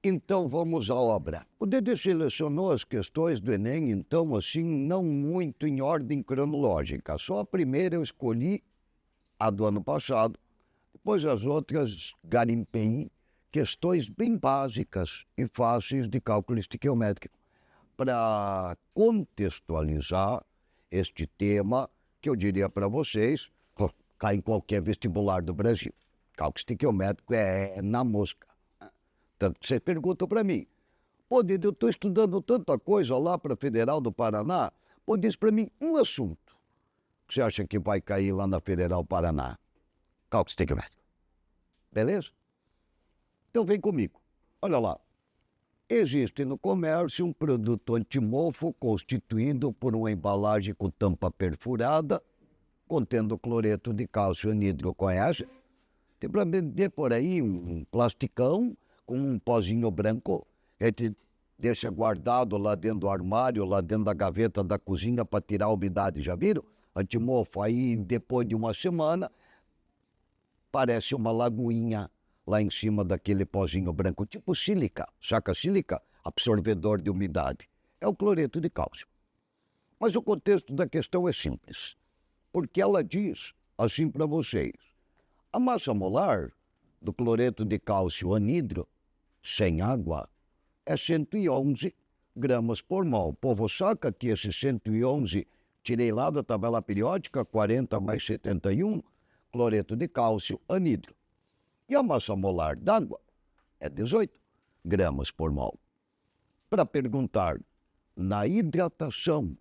Então vamos à obra. O Dedê selecionou as questões do Enem, então, assim, não muito em ordem cronológica. Só a primeira eu escolhi, a do ano passado, depois as outras garimpei questões bem básicas e fáceis de cálculo estequiométrico para contextualizar este tema que eu diria para vocês, cai em qualquer vestibular do Brasil. Cálculo estequiométrico é na mosca. Tanto que você pergunta para mim, pô, Dede, eu estou estudando tanta coisa lá para a Federal do Paraná, pô, diz para mim um assunto que você acha que vai cair lá na Federal do Paraná. Cálculo estequiométrico. Beleza? Então vem comigo. Olha lá. Existe no comércio um produto antimofo constituído por uma embalagem com tampa perfurada, contendo cloreto de cálcio anidro. Conhece? Tem para vender por aí um plasticão com um pozinho branco. A gente deixa guardado lá dentro do armário, lá dentro da gaveta da cozinha para tirar a umidade. Já viram? Antimofo. Aí depois de uma semana parece uma lagoinha lá em cima daquele pozinho branco, tipo sílica, saca sílica? Absorvedor de umidade. É o cloreto de cálcio. Mas o contexto da questão é simples, porque ela diz assim para vocês, a massa molar do cloreto de cálcio anidro, sem água, é 111 gramas por mol. O povo saca que esse 111, tirei lá da tabela periódica, 40 mais 71, cloreto de cálcio anidro. E a massa molar d'água é 18 gramas por mol. Para perguntar, na hidratação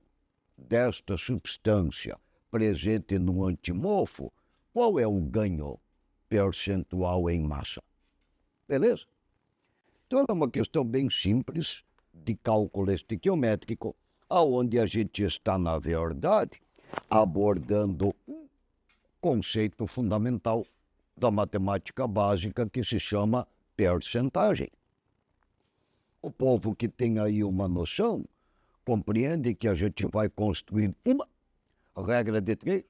desta substância presente no antimofo, qual é o ganho percentual em massa? Beleza? Então é uma questão bem simples de cálculo estequiométrico, aonde a gente está, na verdade, abordando um conceito fundamental da matemática básica que se chama percentagem. O povo que tem aí uma noção compreende que a gente vai construir uma regra de 3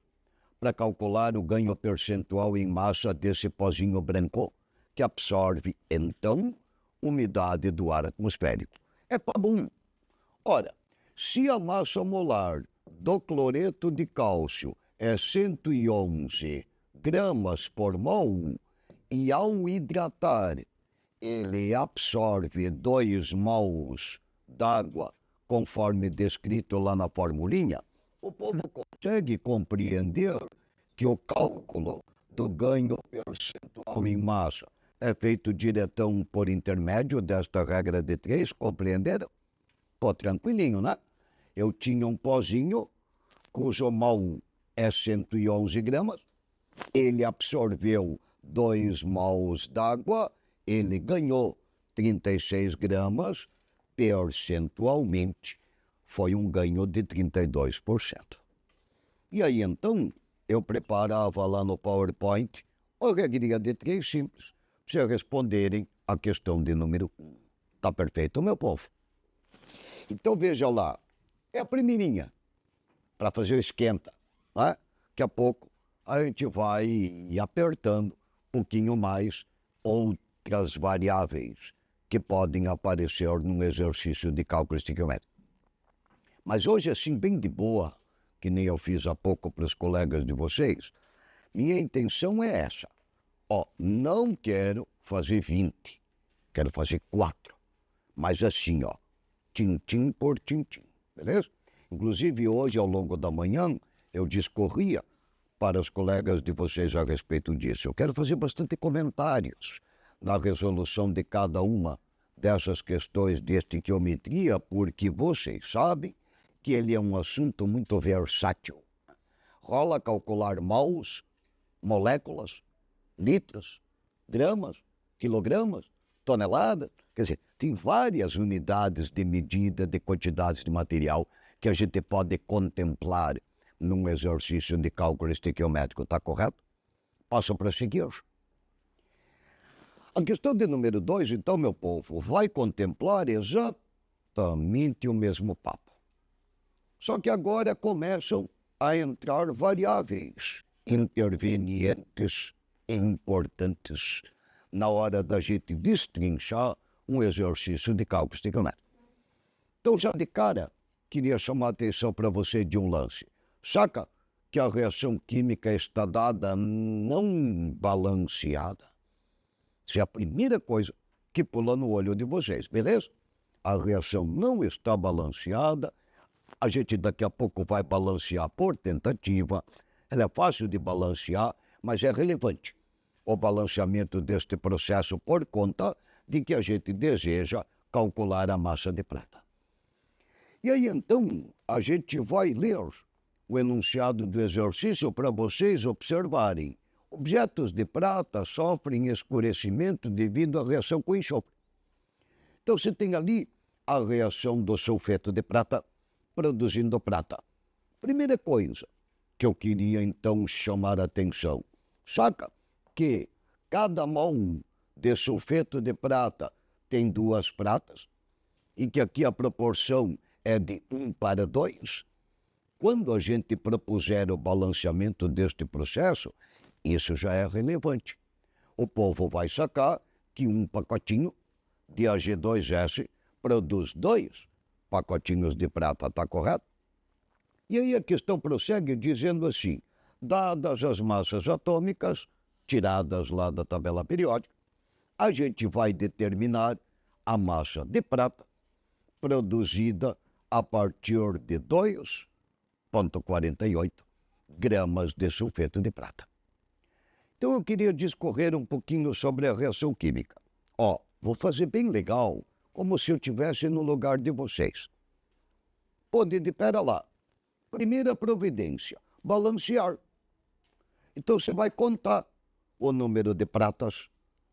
para calcular o ganho percentual em massa desse pozinho branco que absorve, então, umidade do ar atmosférico. É pabum. Ora, se a massa molar do cloreto de cálcio é 111 gramas por mol, e ao hidratar ele absorve 2 mols d'água, conforme descrito lá na formulinha, o povo consegue compreender que o cálculo do ganho percentual em massa é feito diretão por intermédio desta regra de 3, compreenderam? Pô, tranquilinho, né? Eu tinha um pozinho cujo mol é 111 gramas, ele absorveu 2 mols d'água, ele ganhou 36 gramas, percentualmente foi um ganho de 32%. E aí então eu preparava lá no PowerPoint uma regrinha de 3 simples, para vocês responderem a questão de número 1. Tá perfeito, meu povo? Então veja lá, é a primeirinha, para fazer o esquenta, né? Daqui a pouco a gente vai apertando um pouquinho mais outras variáveis que podem aparecer num exercício de cálculo estequiométrico. Mas hoje, assim, bem de boa, que nem eu fiz há pouco para os colegas de vocês, minha intenção é essa. Ó, não quero fazer 20, quero fazer 4. Mas assim, ó, tintim por tintim, beleza? Inclusive, hoje, ao longo da manhã, eu discorria para os colegas de vocês a respeito disso. Eu quero fazer bastante comentários na resolução de cada uma dessas questões de estequiometria, porque vocês sabem que ele é um assunto muito versátil. Rola calcular mols, moléculas, litros, gramas, quilogramas, toneladas. Quer dizer, tem várias unidades de medida de quantidades de material que a gente pode contemplar num exercício de cálculo estequiométrico, está correto? Posso prosseguir. A questão de número 2, então, meu povo, vai contemplar exatamente o mesmo papo. Só que agora começam a entrar variáveis intervenientes e importantes na hora da gente destrinchar um exercício de cálculo estequiométrico. Então, já de cara, queria chamar a atenção para você de um lance. Saca que a reação química está dada não balanceada? Isso é a primeira coisa que pula no olho de vocês, beleza? A reação não está balanceada. A gente daqui a pouco vai balancear por tentativa. Ela é fácil de balancear, mas é relevante o balanceamento deste processo por conta de que a gente deseja calcular a massa de prata. E aí, então, a gente vai ler o enunciado do exercício para vocês observarem. Objetos de prata sofrem escurecimento devido à reação com enxofre. Então, você tem ali a reação do sulfeto de prata produzindo prata. Primeira coisa que eu queria, então, chamar a atenção. Saca que cada mol de sulfeto de prata tem 2 pratas e que aqui a proporção é de 1:2. Quando a gente propuser o balanceamento deste processo, isso já é relevante. O povo vai sacar que um pacotinho de Ag2S produz 2 pacotinhos de prata, está correto? E aí a questão prossegue dizendo assim, dadas as massas atômicas, tiradas lá da tabela periódica, a gente vai determinar a massa de prata produzida a partir de 2,48 gramas de sulfeto de prata. Então eu queria discorrer um pouquinho sobre a reação química. Vou fazer bem legal, como se eu estivesse no lugar de vocês. Pera lá. Primeira providência, balancear. Então você vai contar o número de pratas,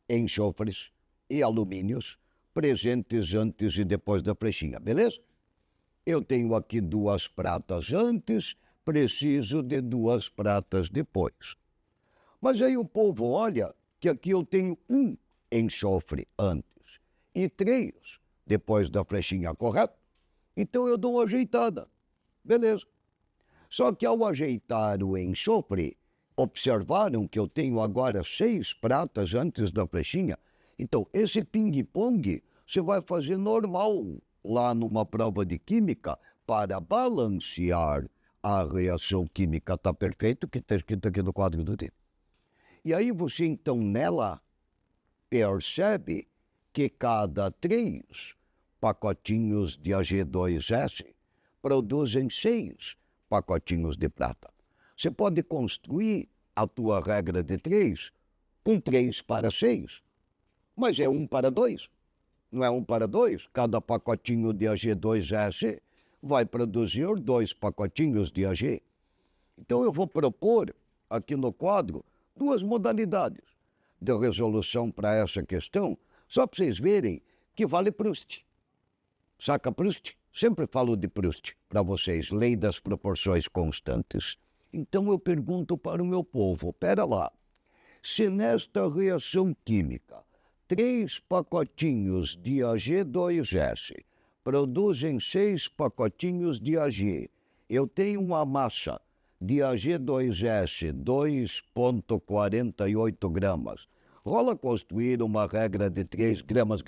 enxofres e alumínios presentes antes e depois da flechinha, beleza? Eu tenho aqui 2 pratas antes, preciso de 2 pratas depois. Mas aí o povo olha que aqui eu tenho 1 enxofre antes e 3 depois da flechinha, correto? Então eu dou uma ajeitada, beleza? Só que ao ajeitar o enxofre, observaram que eu tenho agora 6 pratas antes da flechinha. Então, esse ping-pong você vai fazer normal lá numa prova de química para balancear a reação química. Está perfeito, que está escrito aqui no quadro do tempo. E aí você, então, nela percebe que cada 3 pacotinhos de Ag2S produzem 6 pacotinhos de prata. Você pode construir a tua regra de 3 com 3:6, mas é 1:2. Não é 1:2? Cada pacotinho de Ag2S vai produzir 2 pacotinhos de Ag. Então eu vou propor aqui no quadro 2 modalidades de resolução para essa questão, só para vocês verem que vale Proust. Saca Proust? Sempre falo de Proust para vocês, lei das proporções constantes. Então eu pergunto para o meu povo, pera lá, se nesta reação química 3 pacotinhos de Ag2S produzem 6 pacotinhos de Ag, eu tenho uma massa de Ag2S 2,48 gramas. Rola construir uma regra de 3 gramas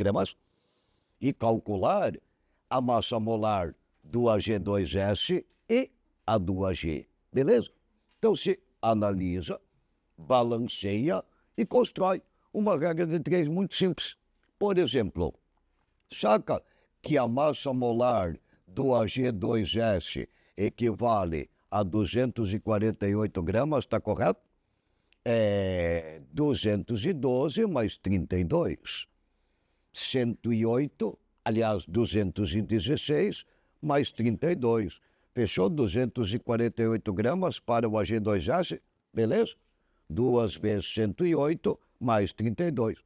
e calcular a massa molar do Ag2S e a do Ag, beleza? Então se analisa, balanceia e constrói uma regra de 3 muito simples. Por exemplo, saca que a massa molar do Ag2S equivale a 248 gramas, está correto? É 212 mais 32. 108, aliás, 216 mais 32. Fechou? 248 gramas para o Ag2S, beleza? 2 vezes 108 mais 32.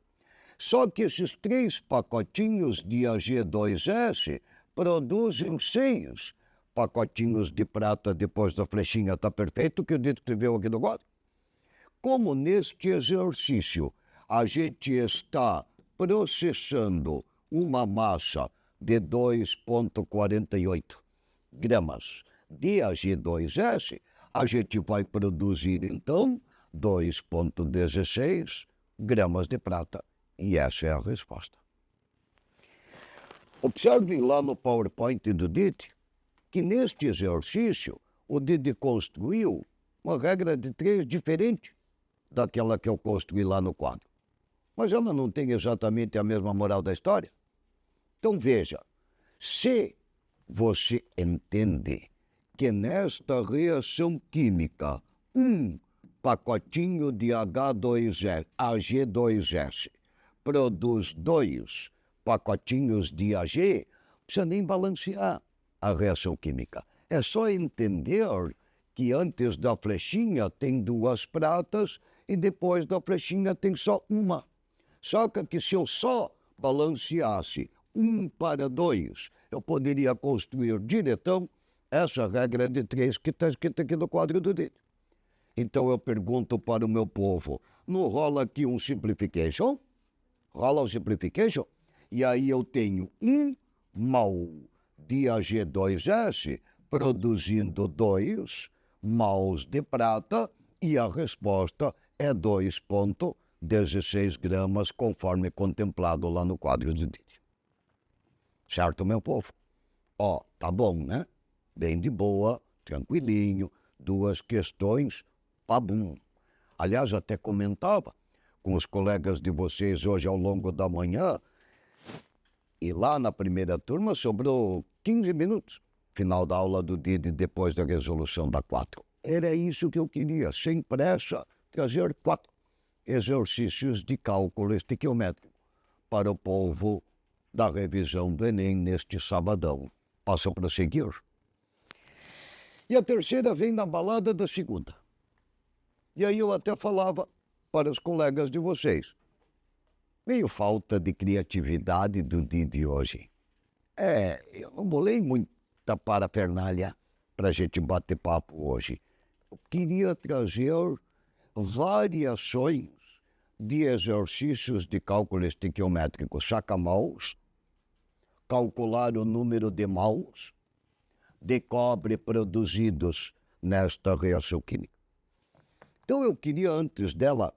Só que esses 3 pacotinhos de Ag2S produzem 6 pacotinhos de prata depois da flechinha. Está perfeito o que o Dito escreveu aqui no quadro? Como neste exercício a gente está processando uma massa de 2,48 gramas de Ag2S, a gente vai produzir, então, 2,16 gramas de prata. E essa é a resposta. Observe lá no PowerPoint do Didi que neste exercício o Didi construiu uma regra de 3 diferente daquela que eu construí lá no quadro. Mas ela não tem exatamente a mesma moral da história. Então veja, se você entende que nesta reação química um pacotinho de H2S, Ag2S produz 2 pacotinhos de Ag, não precisa nem balancear a reação química. É só entender que antes da flechinha tem 2 pratas e depois da flechinha tem só uma. Só que se eu só balanceasse 1 para 2, eu poderia construir diretão essa regra de 3 que está escrita aqui no quadro do dedo. Então eu pergunto para o meu povo, não rola aqui um simplification? Rola um simplification? E aí eu tenho 1 mol de Ag2S produzindo 2 mols de prata e a resposta é 2,16 gramas, conforme contemplado lá no quadro de Didi. Certo, meu povo? Ó, tá bom, né? Bem de boa, tranquilinho, 2 questões, pabum. Aliás, até comentava com os colegas de vocês hoje ao longo da manhã, e lá na primeira turma sobrou 15 minutos, final da aula do Didi, depois da resolução da 4. Era isso que eu queria, sem pressa, trazer 4 exercícios de cálculo estequiométrico para o povo da revisão do Enem neste sabadão. Posso a prosseguir? E a terceira vem na balada da segunda. E aí eu até falava para os colegas de vocês, meio falta de criatividade do Didi hoje. Eu não bolei muita parafernália para a gente bater papo hoje. Eu queria trazer variações de exercícios de cálculo estequiométrico. Saca mols, calcular o número de mols de cobre produzidos nesta reação química. Então eu queria, antes dela,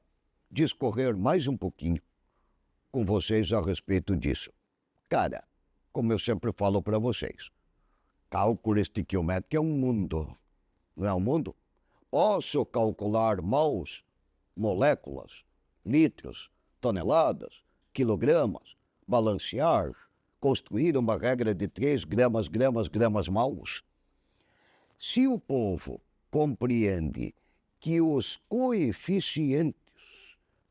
discorrer mais um pouquinho com vocês a respeito disso. Cara, como eu sempre falo para vocês, cálculo estequiométrico é um mundo, não é um mundo? Posso calcular mols, moléculas, litros, toneladas, quilogramas, balancear, construir uma regra de 3 gramas, mols. Se o povo compreende que os coeficientes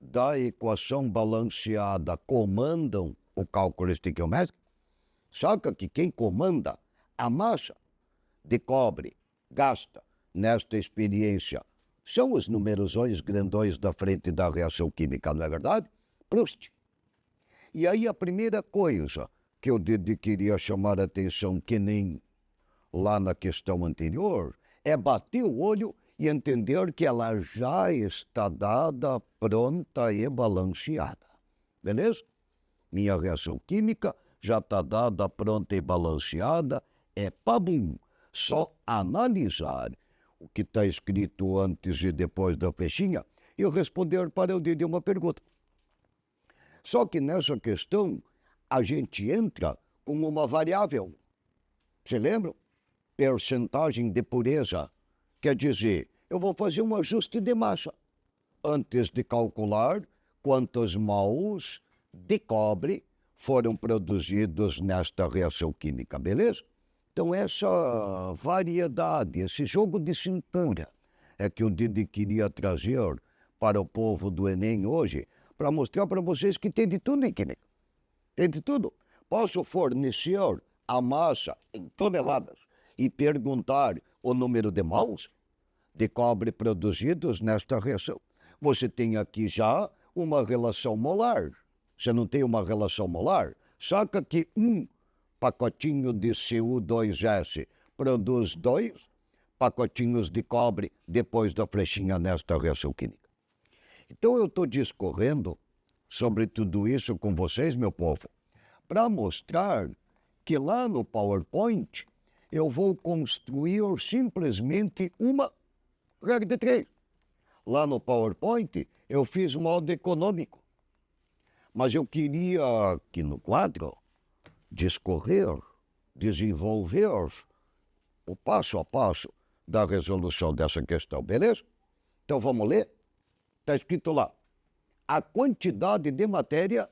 da equação balanceada comandam o cálculo estequiométrico, saca que quem comanda a massa de cobre gasta nesta experiência são os numerosões grandões da frente da reação química, não é verdade? Proust. E aí a primeira coisa que eu queria chamar a atenção, que nem lá na questão anterior, é bater o olho e entender que ela já está dada, pronta e balanceada. Beleza? Minha reação química já está dada, pronta e balanceada. É pabum. Só analisar o que está escrito antes e depois da flechinha e responder para o Didi uma pergunta. Só que nessa questão a gente entra com uma variável. Você lembra? Percentagem de pureza. Quer dizer, eu vou fazer um ajuste de massa antes de calcular quantos mols de cobre foram produzidos nesta reação química, beleza? Então essa variedade, esse jogo de cintura é que o Didi queria trazer para o povo do Enem hoje, para mostrar para vocês que tem de tudo em química. Tem de tudo. Posso fornecer a massa em toneladas e perguntar o número de mols de cobre produzidos nesta reação. Você tem aqui já uma relação molar. Você não tem uma relação molar? Saca que um pacotinho de Cu2S produz 2 pacotinhos de cobre depois da flechinha nesta reação química. Então eu estou discorrendo sobre tudo isso com vocês, meu povo, para mostrar que lá no PowerPoint eu vou construir simplesmente uma regra de 3. Lá no PowerPoint eu fiz modo econômico, mas eu queria aqui no quadro discorrer, desenvolver o passo a passo da resolução dessa questão, beleza? Então vamos ler? Está escrito lá, a quantidade de matéria,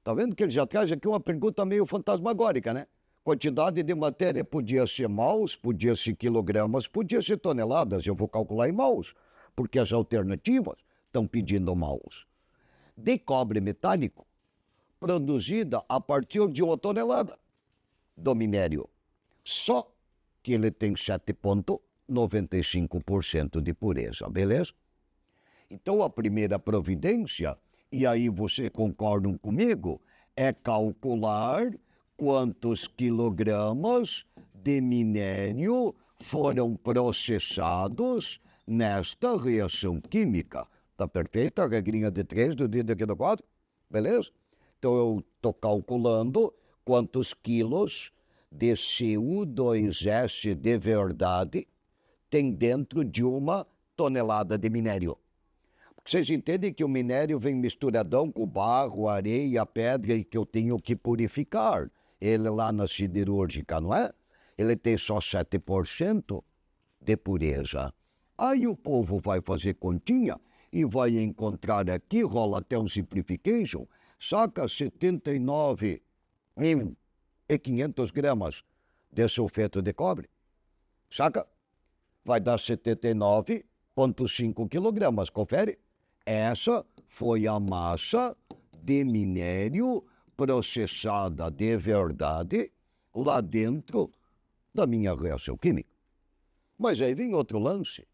tá vendo que ele já traz aqui uma pergunta meio fantasmagórica, né? Quantidade de matéria podia ser mols, podia ser quilogramas, podia ser toneladas, eu vou calcular em mols, porque as alternativas estão pedindo mols. De cobre metálico, produzida a partir de 1 tonelada do minério. Só que ele tem 7,95% de pureza, beleza? Então a primeira providência, e aí vocês concordam comigo, é calcular quantos quilogramas de minério foram processados nesta reação química. Tá perfeita a regrinha de 3 do dedo aqui do quadro? Beleza? Então eu estou calculando quantos quilos de CO2S de verdade tem dentro de 1 tonelada de minério. Vocês entendem que o minério vem misturadão com barro, areia, pedra e que eu tenho que purificar ele lá na siderúrgica, não é? Ele tem só 7% de pureza. Aí o povo vai fazer continha e vai encontrar aqui, rola até um simplification, saca 79.500 gramas de sulfeto de cobre, saca? Vai dar 79,5 quilogramas, confere? Essa foi a massa de minério processada de verdade lá dentro da minha reação química. Mas aí vem outro lance.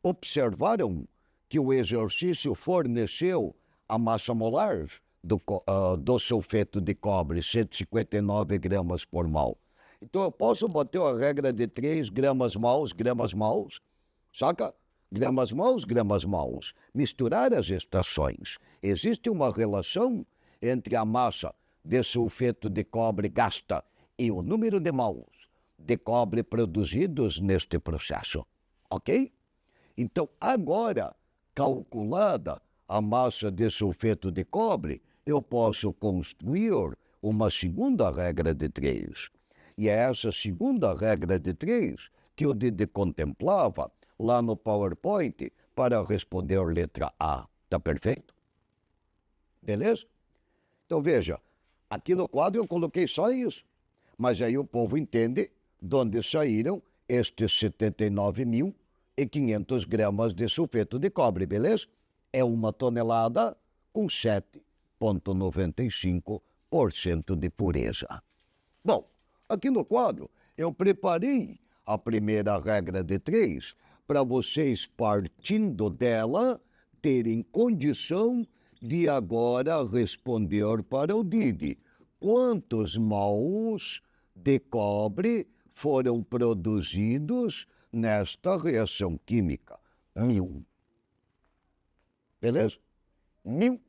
Observaram que o exercício forneceu a massa molar do sulfeto de cobre, 159 gramas por mol. Então eu posso bater a regra de 3 gramas mols, saca? Gramas mols, misturar as estações. Existe uma relação entre a massa de sulfeto de cobre gasta e o número de mols de cobre produzidos neste processo, ok? Então, agora, calculada a massa de sulfeto de cobre, eu posso construir uma segunda regra de 3. E é essa segunda regra de 3 que o Didi contemplava lá no PowerPoint para responder a letra A. Tá perfeito? Beleza? Então veja, aqui no quadro eu coloquei só isso. Mas aí o povo entende de onde saíram estes 79.500 gramas de sulfeto de cobre, beleza? É 1 tonelada com 7,95% de pureza. Bom, aqui no quadro eu preparei a primeira regra de 3 para vocês, partindo dela, terem condição de agora responder para o Didi. Quantos mols de cobre foram produzidos nesta reação química? 1.000. Beleza? 1.000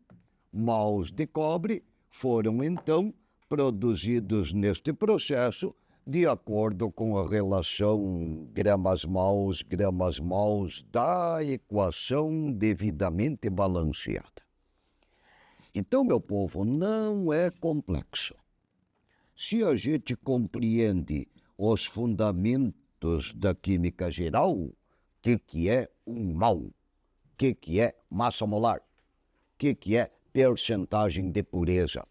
mols de cobre foram, então, produzidos neste processo de acordo com a relação gramas-mols da equação devidamente balanceada. Então, meu povo, não é complexo. Se a gente compreende os fundamentos da química geral, o que é um mol, o que é massa molar, o que é percentagem de pureza,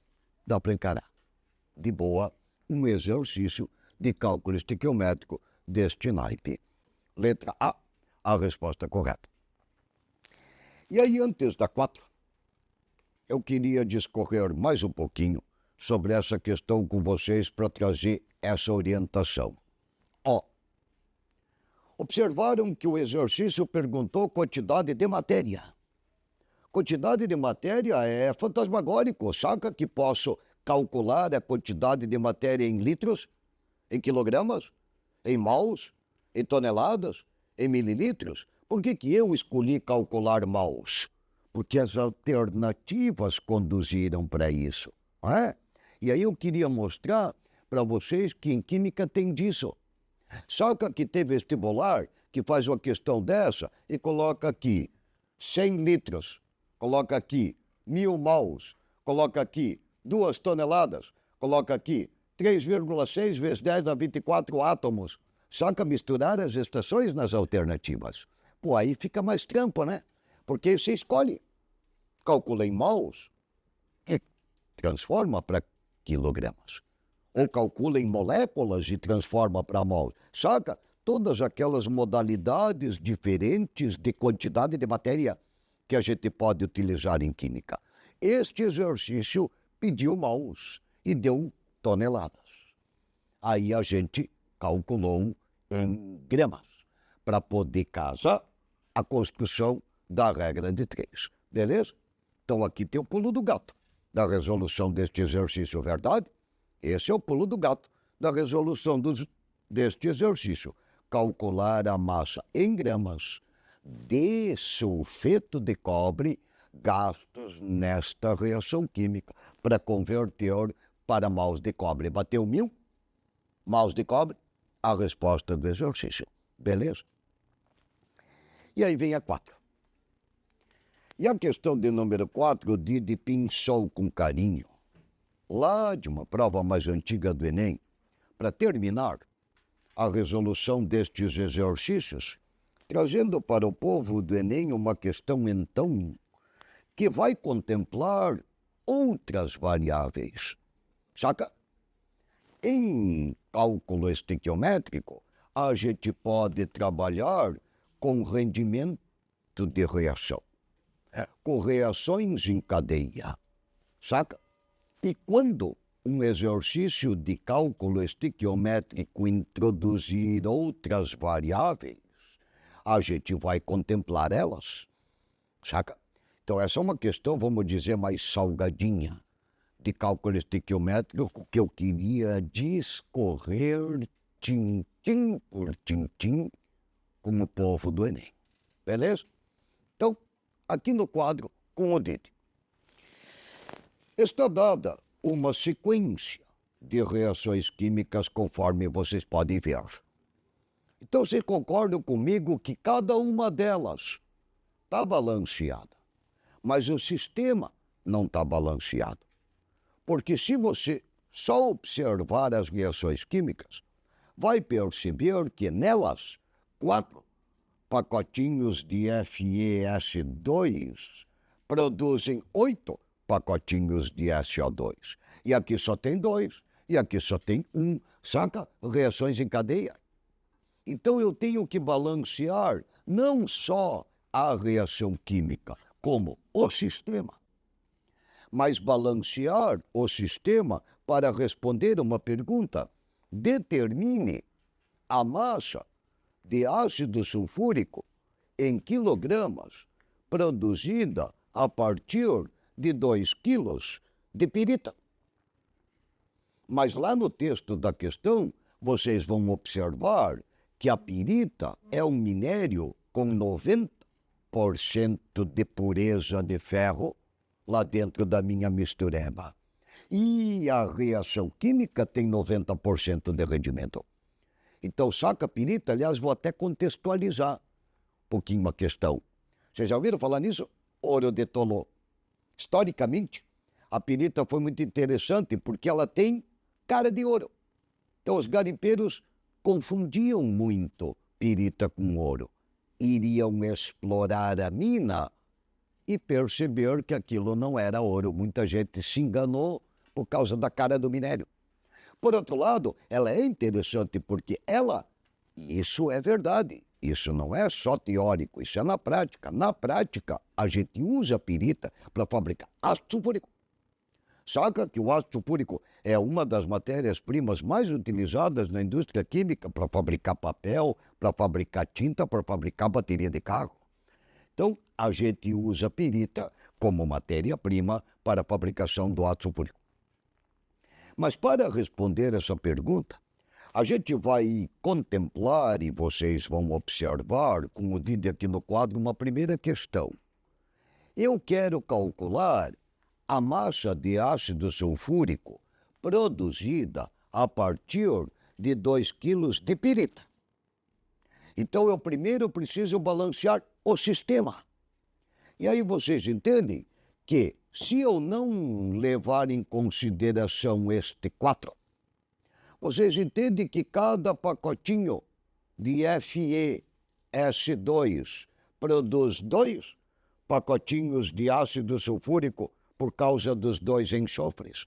dá para encarar de boa um exercício de cálculo estequiométrico deste naipe. Letra A, a resposta correta. E aí, antes da 4, eu queria discorrer mais um pouquinho sobre essa questão com vocês para trazer essa orientação. Ó, observaram que o exercício perguntou quantidade de matéria. Quantidade de matéria é fantasmagórico, saca que posso calcular a quantidade de matéria em litros, em quilogramas, em mols, em toneladas, em mililitros. Por que eu escolhi calcular mols? Porque as alternativas conduziram para isso, não é? E aí eu queria mostrar para vocês que em química tem disso. Saca que tem vestibular que faz uma questão dessa e coloca aqui 100 litros, coloca aqui 1.000 mols, coloca aqui 2 toneladas, coloca aqui 3,6 vezes 10 a 24 átomos. Saca misturar as estações nas alternativas. Pô, aí fica mais trampo, né? Porque você escolhe. Calcula em mols e transforma para quilogramas. Ou calcula em moléculas e transforma para mols. Saca? Todas aquelas modalidades diferentes de quantidade de matéria que a gente pode utilizar em química. Este exercício pediu mols e deu toneladas. Aí a gente calculou em gramas para poder casar a construção da regra de 3. Beleza? Então aqui tem o pulo do gato da resolução deste exercício, verdade? Esse é o pulo do gato da resolução deste exercício. Calcular a massa em gramas de sulfeto de cobre gastos nesta reação química para converter para mols de cobre. Bateu 1000 mols de cobre? A resposta do exercício. Beleza? E aí vem a 4. E a questão de número 4, o Didi pensou com carinho, lá de uma prova mais antiga do Enem, para terminar a resolução destes exercícios, trazendo para o povo do Enem uma questão, então, que vai contemplar outras variáveis. Saca? Em cálculo estequiométrico, a gente pode trabalhar com rendimento de reação, com reações em cadeia, saca? E quando um exercício de cálculo estequiométrico introduzir outras variáveis, a gente vai contemplar elas, saca? Então essa é uma questão, vamos dizer, mais salgadinha de cálculo estequiométrico que eu queria discorrer tintim por tintim com o povo do Enem. Beleza? Então, aqui no quadro, com o Didi. Está dada uma sequência de reações químicas conforme vocês podem ver. Então, vocês concordam comigo que cada uma delas está balanceada, mas o sistema não está balanceado. Porque se você só observar as reações químicas, vai perceber que nelas, 4 pacotinhos de FeS2 produzem 8 pacotinhos de SO2. E aqui só tem 2, e aqui só tem 1, saca? Reações em cadeia. Então eu tenho que balancear não só a reação química, como o sistema, mas balancear o sistema para responder uma pergunta. Determine a massa de ácido sulfúrico em quilogramas produzida a partir de 2 quilos de pirita. Mas lá no texto da questão, vocês vão observar que a pirita é um minério com 90% de pureza de ferro lá dentro da minha mistureba. E a reação química tem 90% de rendimento. Então, saca a pirita, aliás, vou até contextualizar um pouquinho a questão. Vocês já ouviram falar nisso? Ouro de Tolô. Historicamente, a pirita foi muito interessante porque ela tem cara de ouro. Então, os garimpeiros confundiam muito pirita com ouro. Iriam explorar a mina e perceber que aquilo não era ouro. Muita gente se enganou por causa da cara do minério. Por outro lado, ela é interessante porque isso é verdade, isso não é só teórico, isso é na prática. Na prática, a gente usa a pirita para fabricar ácido sulfúrico. Saca que o ácido sulfúrico é uma das matérias-primas mais utilizadas na indústria química para fabricar papel, para fabricar tinta, para fabricar bateria de carro. Então, a gente usa a pirita como matéria-prima para a fabricação do ácido sulfúrico. Mas para responder essa pergunta, a gente vai contemplar e vocês vão observar, com o Didi aqui no quadro, uma primeira questão. Eu quero calcular a massa de ácido sulfúrico produzida a partir de 2 quilos de pirita. Então, eu primeiro preciso balancear o sistema. E aí vocês entendem que Se eu não levar em consideração este 4, vocês entendem que cada pacotinho de FeS2 produz 2 pacotinhos de ácido sulfúrico por causa dos 2 enxofres.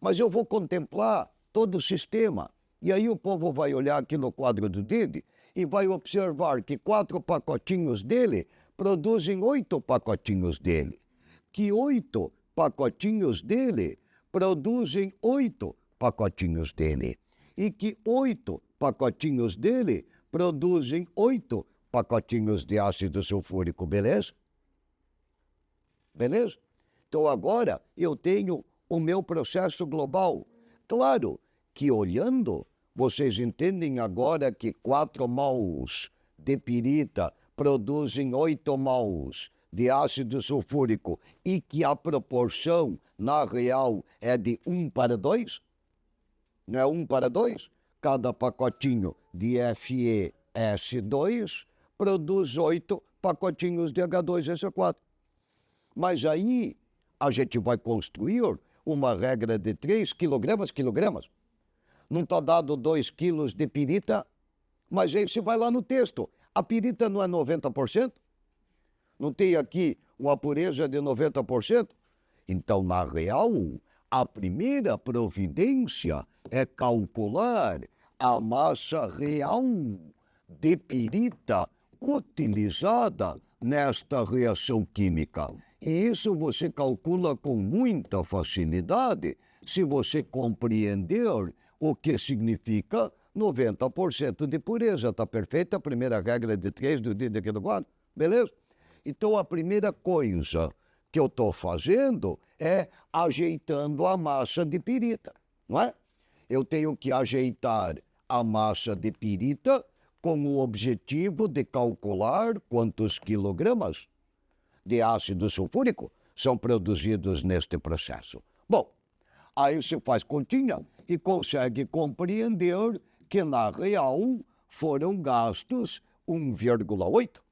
Mas eu vou contemplar todo o sistema. E aí o povo vai olhar aqui no quadro do DID e vai observar que 4 pacotinhos dele produzem 8 pacotinhos dele. Que 8 pacotinhos dele produzem 8 pacotinhos dele. E que 8 pacotinhos dele produzem 8 pacotinhos de ácido sulfúrico, beleza? Beleza? Então agora eu tenho o meu processo global. Claro que olhando, vocês entendem agora que 4 mols de pirita produzem 8 mols de ácido sulfúrico e que a proporção, na real, é de 1:2? Não é 1:2? Cada pacotinho de FeS2 produz 8 pacotinhos de H2SO4. Mas aí a gente vai construir uma regra de 3 quilogramas. Não está dado 2 quilos de pirita, mas aí você vai lá no texto. A pirita não é 90%? Não tem aqui uma pureza de 90%? Então, na real, a primeira providência é calcular a massa real de pirita utilizada nesta reação química. E isso você calcula com muita facilidade se você compreender o que significa 90% de pureza. Está perfeita a primeira regra de 3 do DID aqui do quadro? Beleza? Então, a primeira coisa que eu estou fazendo é ajeitando a massa de pirita, não é? Eu tenho que ajeitar a massa de pirita com o objetivo de calcular quantos quilogramas de ácido sulfúrico são produzidos neste processo. Bom, aí você faz continha e consegue compreender que, na real, foram gastos 1,8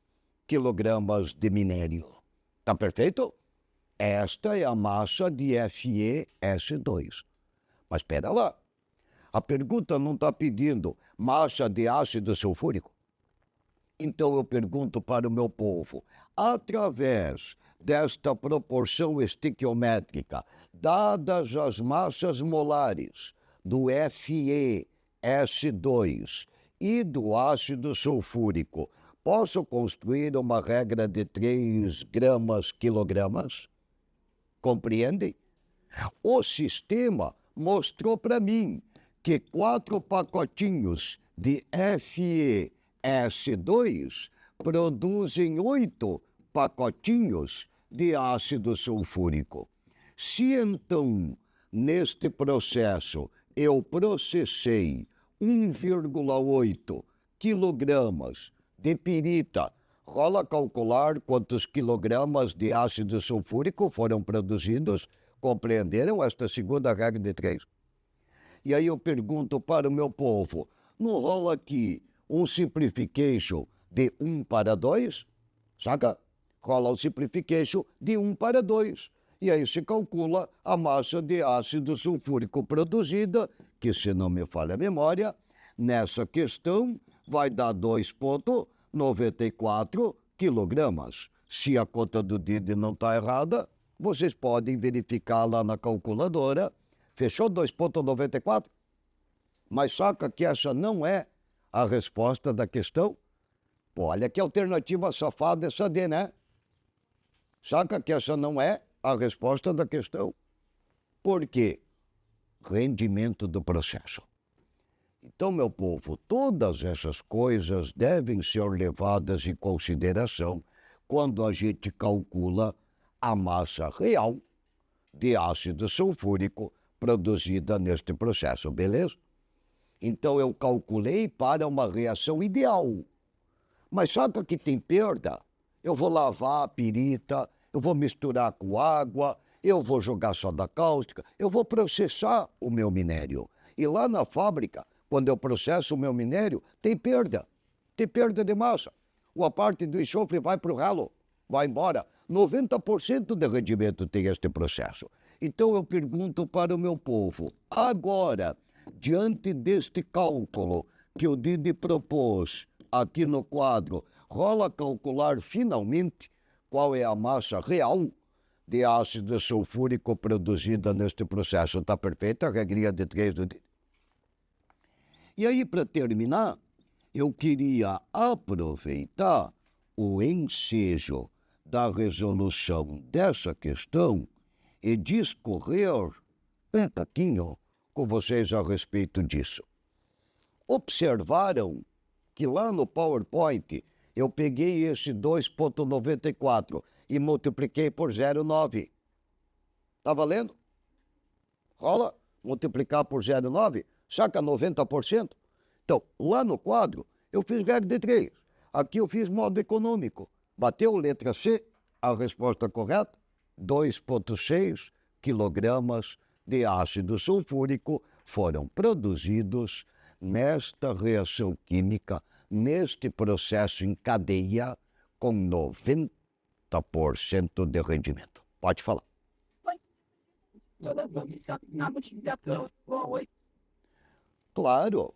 quilogramas de minério. Tá perfeito? Esta é a massa de FeS2. Mas espera lá. A pergunta não está pedindo massa de ácido sulfúrico. Então eu pergunto para o meu povo, através desta proporção estequiométrica, dadas as massas molares do FeS2 e do ácido sulfúrico, posso construir uma regra de 3 gramas/quilogramas? Compreendem? O sistema mostrou para mim que 4 pacotinhos de FeS2 produzem 8 pacotinhos de ácido sulfúrico. Se então, neste processo, eu processei 1,8 quilogramas de pirita, rola calcular quantos quilogramas de ácido sulfúrico foram produzidos? Compreenderam esta segunda regra de 3? E aí eu pergunto para o meu povo, não rola aqui um simplification de 1:2? Saca? Rola o simplification de 1:2. E aí se calcula a massa de ácido sulfúrico produzida, que, se não me falha a memória, nessa questão vai dar 2,94 quilogramas. Se a conta do DID não está errada, vocês podem verificar lá na calculadora. Fechou 2,94? Mas saca que essa não é a resposta da questão? Pô, olha que alternativa safada essa D, né? Saca que essa não é a resposta da questão? Por quê? Rendimento do processo. Então, meu povo, todas essas coisas devem ser levadas em consideração quando a gente calcula a massa real de ácido sulfúrico produzida neste processo, beleza? Então, eu calculei para uma reação ideal. Mas sabe que tem perda? Eu vou lavar a pirita, eu vou misturar com água, eu vou jogar soda cáustica, eu vou processar o meu minério. E lá na fábrica, quando eu processo o meu minério, tem perda de massa. Uma parte do enxofre vai para o ralo, vai embora. 90% de rendimento tem este processo. Então eu pergunto para o meu povo, agora, diante deste cálculo que o Didi propôs aqui no quadro, rola calcular finalmente qual é a massa real de ácido sulfúrico produzida neste processo. Está perfeita a regrinha de 3 do Didi. E aí, para terminar, eu queria aproveitar o ensejo da resolução dessa questão e discorrer um pouquinho com vocês a respeito disso. Observaram que lá no PowerPoint eu peguei esse 2,94 e multipliquei por 0,9. Tá valendo? Rola? Multiplicar por 0,9, saca 90%. Então, lá no quadro, eu fiz regra de 3. Aqui eu fiz modo econômico. Bateu letra C, a resposta correta, 2,6 quilogramas de ácido sulfúrico foram produzidos nesta reação química, neste processo em cadeia, com 90% de rendimento. Pode falar. Claro,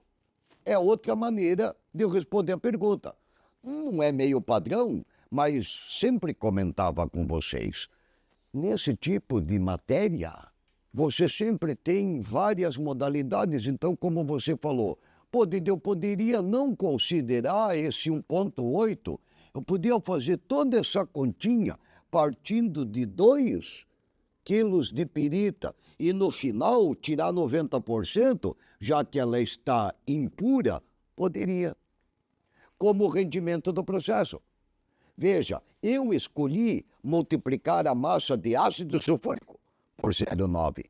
é outra maneira de responder a pergunta. Não é meio padrão, mas sempre comentava com vocês. Nesse tipo de matéria, você sempre tem várias modalidades. Então, como você falou, eu poderia não considerar esse 1,8. Eu podia fazer toda essa continha partindo de 2 quilos de pirita e no final tirar 90%, já que ela está impura, poderia. Como rendimento do processo. Veja, eu escolhi multiplicar a massa de ácido sulfúrico por 0,9.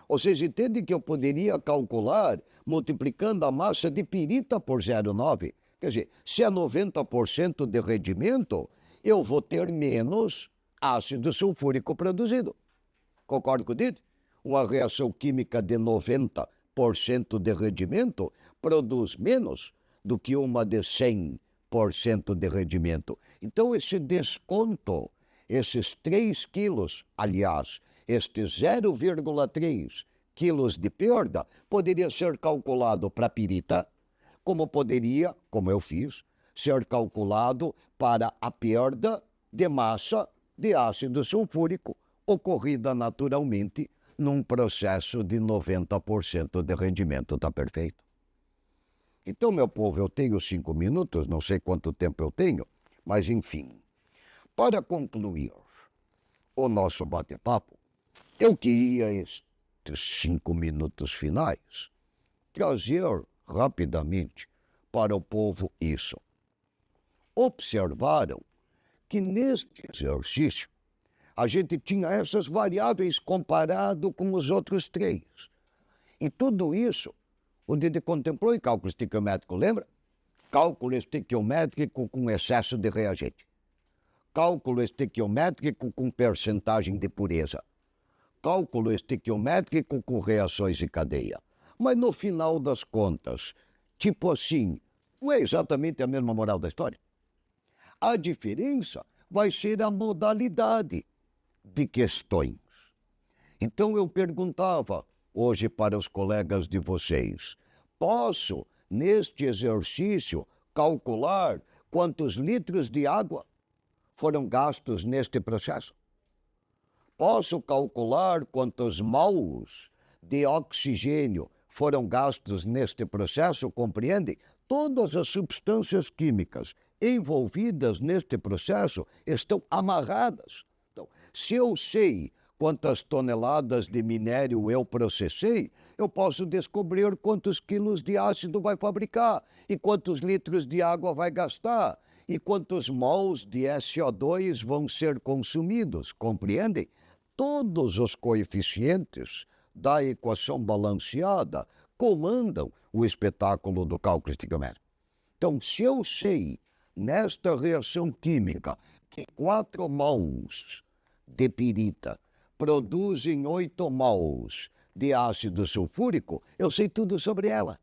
Vocês entendem que eu poderia calcular multiplicando a massa de pirita por 0,9? Quer dizer, se é 90% de rendimento, eu vou ter menos ácido sulfúrico produzido. Concorda com o Didi? Uma reação química de 90% de rendimento produz menos do que uma de 100% de rendimento. Então, esse desconto, esses 3 quilos, aliás, estes 0,3 quilos de perda, poderia ser calculado para a pirita, como poderia, como eu fiz, ser calculado para a perda de massa de ácido sulfúrico, ocorrida naturalmente num processo de 90% de rendimento. Está perfeito? Então, meu povo, eu tenho 5 minutos, não sei quanto tempo eu tenho, mas enfim. Para concluir o nosso bate-papo, eu queria estes 5 minutos finais trazer rapidamente para o povo isso. Observaram que neste exercício a gente tinha essas variáveis comparado com os outros 3. E tudo isso o Didi contemplou em cálculo estequiométrico, lembra? Cálculo estequiométrico com excesso de reagente. Cálculo estequiométrico com percentagem de pureza. Cálculo estequiométrico com reações em cadeia. Mas no final das contas, tipo assim, não é exatamente a mesma moral da história? A diferença vai ser a modalidade de questões. Então eu perguntava hoje para os colegas de vocês, posso, neste exercício, calcular quantos litros de água foram gastos neste processo? Posso calcular quantos mols de oxigênio foram gastos neste processo? Compreendem? Todas as substâncias químicas envolvidas neste processo estão amarradas. Então, se eu sei quantas toneladas de minério eu processei, eu posso descobrir quantos quilos de ácido vai fabricar, e quantos litros de água vai gastar, e quantos mols de SO2 vão ser consumidos, compreendem? Todos os coeficientes da equação balanceada comandam o espetáculo do cálculo estequiométrico. Então, se eu sei, nesta reação química, que 4 mols de pirita produzem 8 mols de ácido sulfúrico, eu sei tudo sobre ela.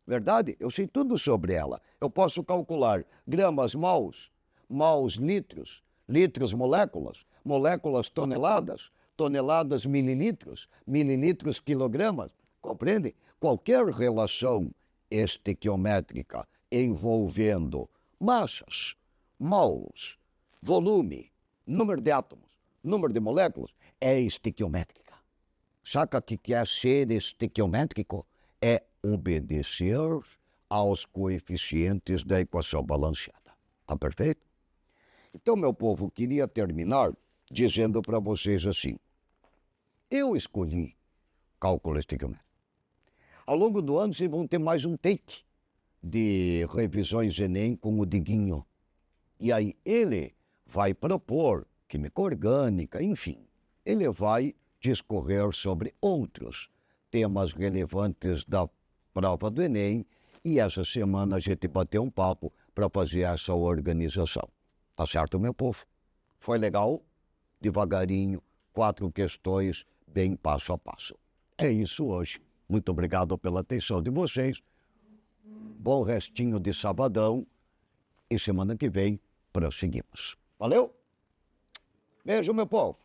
Verdade? Eu sei tudo sobre ela. Eu posso calcular gramas mols, mols litros, litros, moléculas, moléculas, toneladas, toneladas, mililitros, mililitros, quilogramas. Compreende? Qualquer relação estequiométrica envolvendo massas, mols, volume, número de átomos, número de moléculas, é estequiométrica. Saca o que é ser estequiométrico? É obedecer aos coeficientes da equação balanceada. Tá perfeito? Então, meu povo, queria terminar dizendo para vocês assim. Eu escolhi cálculo estequiométrico. Ao longo do ano, vocês vão ter mais um take de revisões Enem com o Diguinho. E aí ele vai propor química orgânica, enfim. Ele vai discorrer sobre outros temas relevantes da prova do Enem. E essa semana a gente bateu um papo para fazer essa organização. Tá certo, meu povo? Foi legal? Devagarinho, 4 questões, bem passo a passo. É isso hoje. Muito obrigado pela atenção de vocês. Bom restinho de sabadão. E semana que vem prosseguimos. Valeu? Beijo, meu povo.